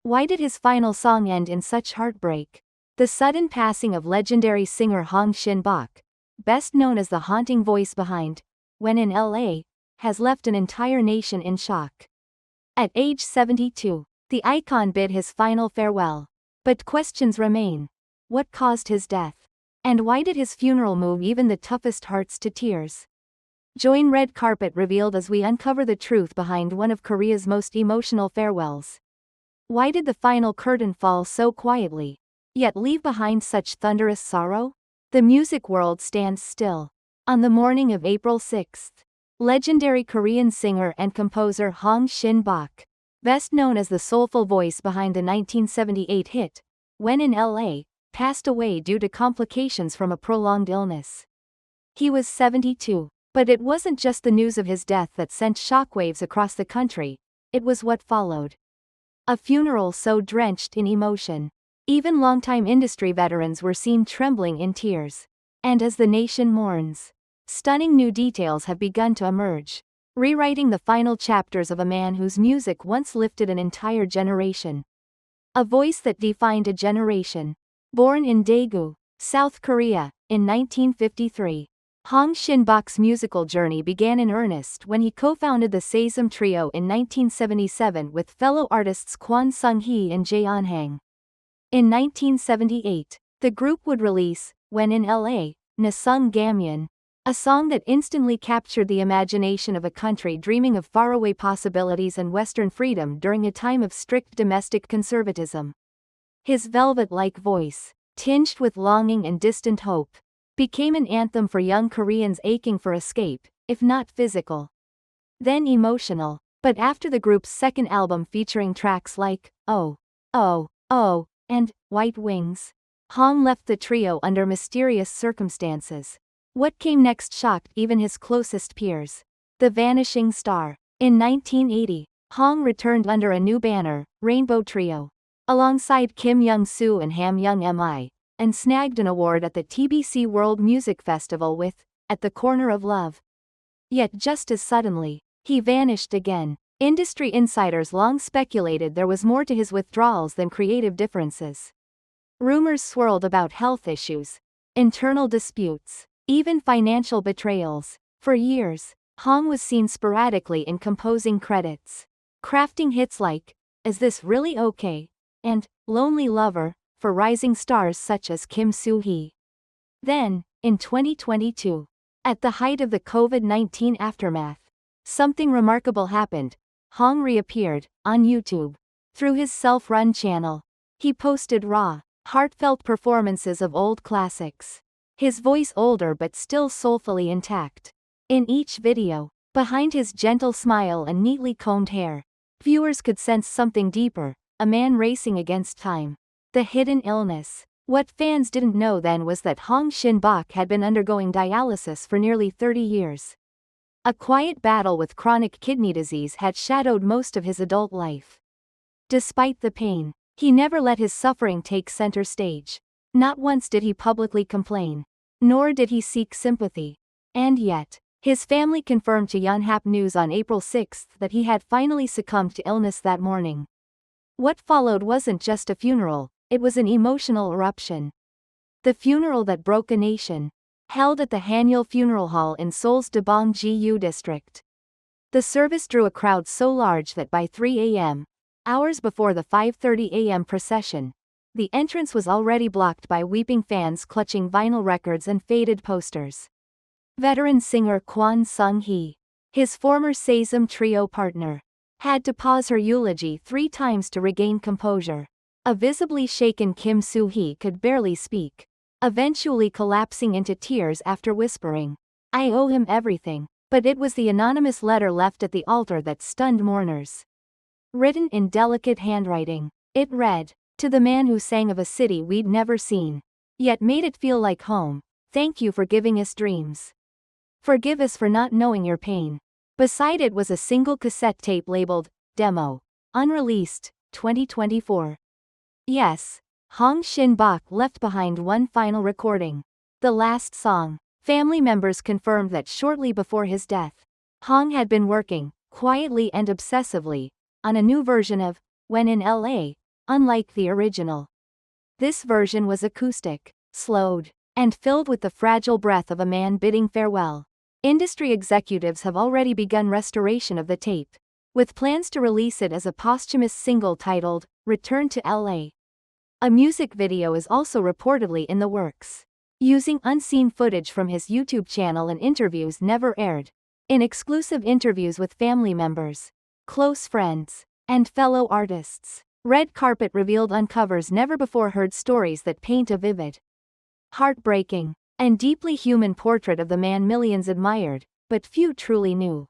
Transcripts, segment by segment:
Why did his final song end in such heartbreak? The sudden passing of legendary singer Shin Bok, best known as the haunting voice behind When in LA, has left an entire nation in shock. At age 72, the icon bid his final farewell. But questions remain. What caused his death? And why did his funeral move even the toughest hearts to tears? Join Red Carpet Revealed as we uncover the truth behind one of Korea's most emotional farewells. Why did the final curtain fall so quietly, yet leave behind such thunderous sorrow? The music world stands still. On the morning of April 6, legendary Korean singer and composer Shin Bok, best known as the soulful voice behind the 1978 hit, When in LA, passed away due to complications from a prolonged illness. He was 72, but it wasn't just the news of his death that sent shockwaves across the country, it was what followed. A funeral so drenched in emotion. Even longtime industry veterans were seen trembling in tears. And as the nation mourns, stunning new details have begun to emerge, rewriting the final chapters of a man whose music once lifted an entire generation. A voice that defined a generation. Born in Daegu, South Korea, in 1953, Shin Bok's musical journey began in earnest when he co-founded the Sejum Trio in 1977 with fellow artists Kwon Sung-hee and Jae Eun-hang. In 1978, the group would release When in LA, Nasung Gamyeon, a song that instantly captured the imagination of a country dreaming of faraway possibilities and Western freedom during a time of strict domestic conservatism. His velvet-like voice, tinged with longing and distant hope, became an anthem for young Koreans aching for escape, if not physical, then emotional. But after the group's second album featuring tracks like Oh, Oh, Oh, and White Wings, left the trio under mysterious circumstances. What came next shocked even his closest peers. The Vanishing Star. In 1980, returned under a new banner, Rainbow Trio, alongside Kim Young-soo and Ham Young-mi, and snagged an award at the TBC World Music Festival with At the Corner of Love. Yet just as suddenly, he vanished again. Industry insiders long speculated there was more to his withdrawals than creative differences. Rumors swirled about health issues, internal disputes, even financial betrayals. For years, was seen sporadically in composing credits, crafting hits like Is This Really Okay? And Lonely Lover, for rising stars such as Kim Soo-hee. Then, in 2022, at the height of the COVID-19 aftermath, something remarkable happened. Reappeared on YouTube. Through his self-run channel, he posted raw, heartfelt performances of old classics. His voice older but still soulfully intact. In each video, behind his gentle smile and neatly combed hair, viewers could sense something deeper, a man racing against time. The hidden illness. What fans didn't know then was that Shin Bok had been undergoing dialysis for nearly 30 years. A quiet battle with chronic kidney disease had shadowed most of his adult life. Despite the pain, he never let his suffering take center stage. Not once did he publicly complain, nor did he seek sympathy. And yet, his family confirmed to Yonhap News on April 6 that he had finally succumbed to illness that morning. What followed wasn't just a funeral, it was an emotional eruption. The funeral that broke a nation. Held at the Hanyul Funeral Hall in Seoul's Daebong-gu district. The service drew a crowd so large that by 3 a.m., hours before the 5:30 a.m. procession, the entrance was already blocked by weeping fans clutching vinyl records and faded posters. Veteran singer Kwon Sung-hee, his former Sejum Trio partner, had to pause her eulogy 3 times to regain composure. A visibly shaken Kim Soo-hee could barely speak, eventually collapsing into tears after whispering, "I owe him everything." But it was the anonymous letter left at the altar that stunned mourners. Written in delicate handwriting, it read, "To the man who sang of a city we'd never seen, yet made it feel like home, thank you for giving us dreams. Forgive us for not knowing your pain." Beside it was a single cassette tape labeled, "Demo. Unreleased, 2024. Yes, Shin Bok left behind one final recording. The last song. Family members confirmed that shortly before his death, had been working, quietly and obsessively, on a new version of When in LA, unlike the original. This version was acoustic, slowed, and filled with the fragile breath of a man bidding farewell. Industry executives have already begun restoration of the tape, with plans to release it as a posthumous single titled, Return to LA. A music video is also reportedly in the works, using unseen footage from his YouTube channel and interviews never aired. In exclusive interviews with family members, close friends, and fellow artists, Red Carpet revealed uncovers never-before-heard stories that paint a vivid, heartbreaking, and deeply human portrait of the man millions admired, but few truly knew.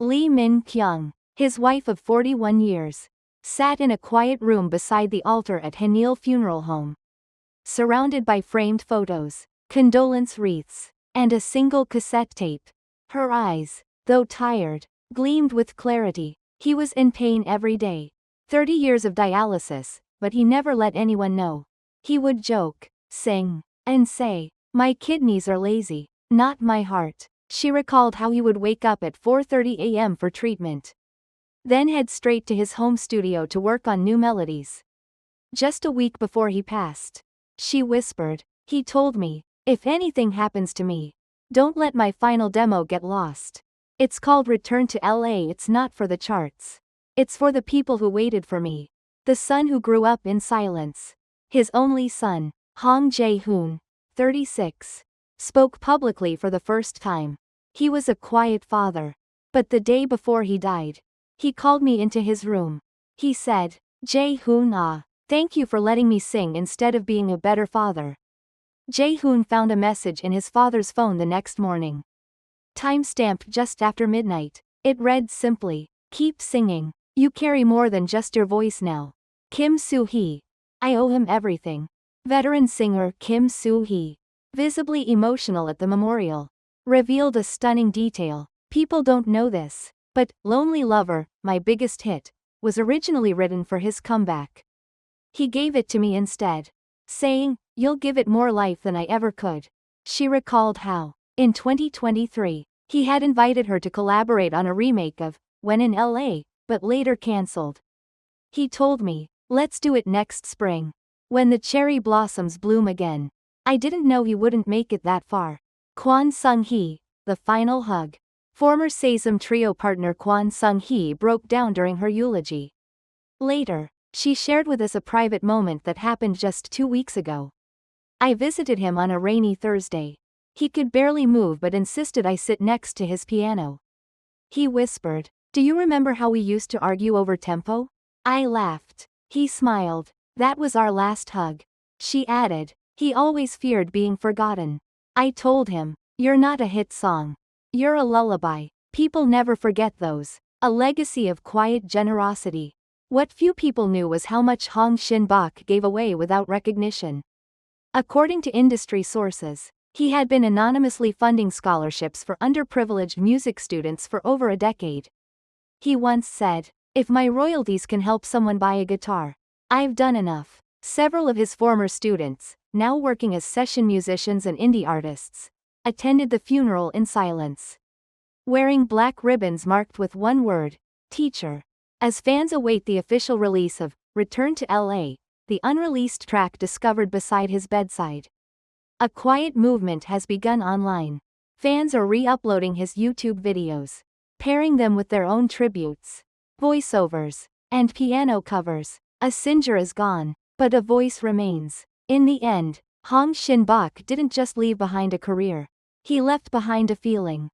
Lee Min-kyung, his wife of 41 years, sat in a quiet room beside the altar at Hanil Funeral Home. Surrounded by framed photos, condolence wreaths, and a single cassette tape. Her eyes, though tired, gleamed with clarity. He was in pain every day. 30 years of dialysis, but he never let anyone know. He would joke, sing, and say, "My kidneys are lazy, not my heart." She recalled how he would wake up at 4:30 a.m. for treatment, then head straight to his home studio to work on new melodies. Just a week before he passed, she whispered, "He told me, if anything happens to me, don't let my final demo get lost. It's called Return to LA. It's not for the charts. It's for the people who waited for me." The son who grew up in silence, his only son, Hong Jae-hoon, 36, spoke publicly for the first time. He was a quiet father. But the day before he died, he called me into his room. He said, "Jae-hoon thank you for letting me sing instead of being a better father." Jae-hoon found a message in his father's phone the next morning, time-stamped just after midnight. It read simply, "Keep singing. You carry more than just your voice now. Kim Soo-hee. I owe him everything." Veteran singer Kim Soo-hee, visibly emotional at the memorial, revealed a stunning detail. "People don't know this, but Lonely Lover, my biggest hit, was originally written for his comeback. He gave it to me instead, saying, 'You'll give it more life than I ever could.'" She recalled how, in 2023, he had invited her to collaborate on a remake of When in LA, but later cancelled. "He told me, 'Let's do it next spring, when the cherry blossoms bloom again.' I didn't know he wouldn't make it that far." Kwon Sung-hee, The Final Hug. Former Sesame Trio partner Kwon Sung-hee broke down during her eulogy. Later, she shared with us a private moment that happened just 2 weeks ago. "I visited him on a rainy Thursday. He could barely move but insisted I sit next to his piano. He whispered, 'Do you remember how we used to argue over tempo?' I laughed. He smiled. That was our last hug." She added, "He always feared being forgotten. I told him, 'You're not a hit song. You're a lullaby.' People never forget those." A legacy of quiet generosity. What few people knew was how much Shin Bok gave away without recognition. According to industry sources, he had been anonymously funding scholarships for underprivileged music students for over a decade. He once said, "If my royalties can help someone buy a guitar, I've done enough." Several of his former students, now working as session musicians and indie artists, attended the funeral in silence, wearing black ribbons marked with one word, "Teacher." As fans await the official release of Return to LA, the unreleased track discovered beside his bedside, a quiet movement has begun online. Fans are re-uploading his YouTube videos, pairing them with their own tributes, voiceovers, and piano covers. A singer is gone, but a voice remains. In the end, Shin Bok didn't just leave behind a career. He left behind a feeling.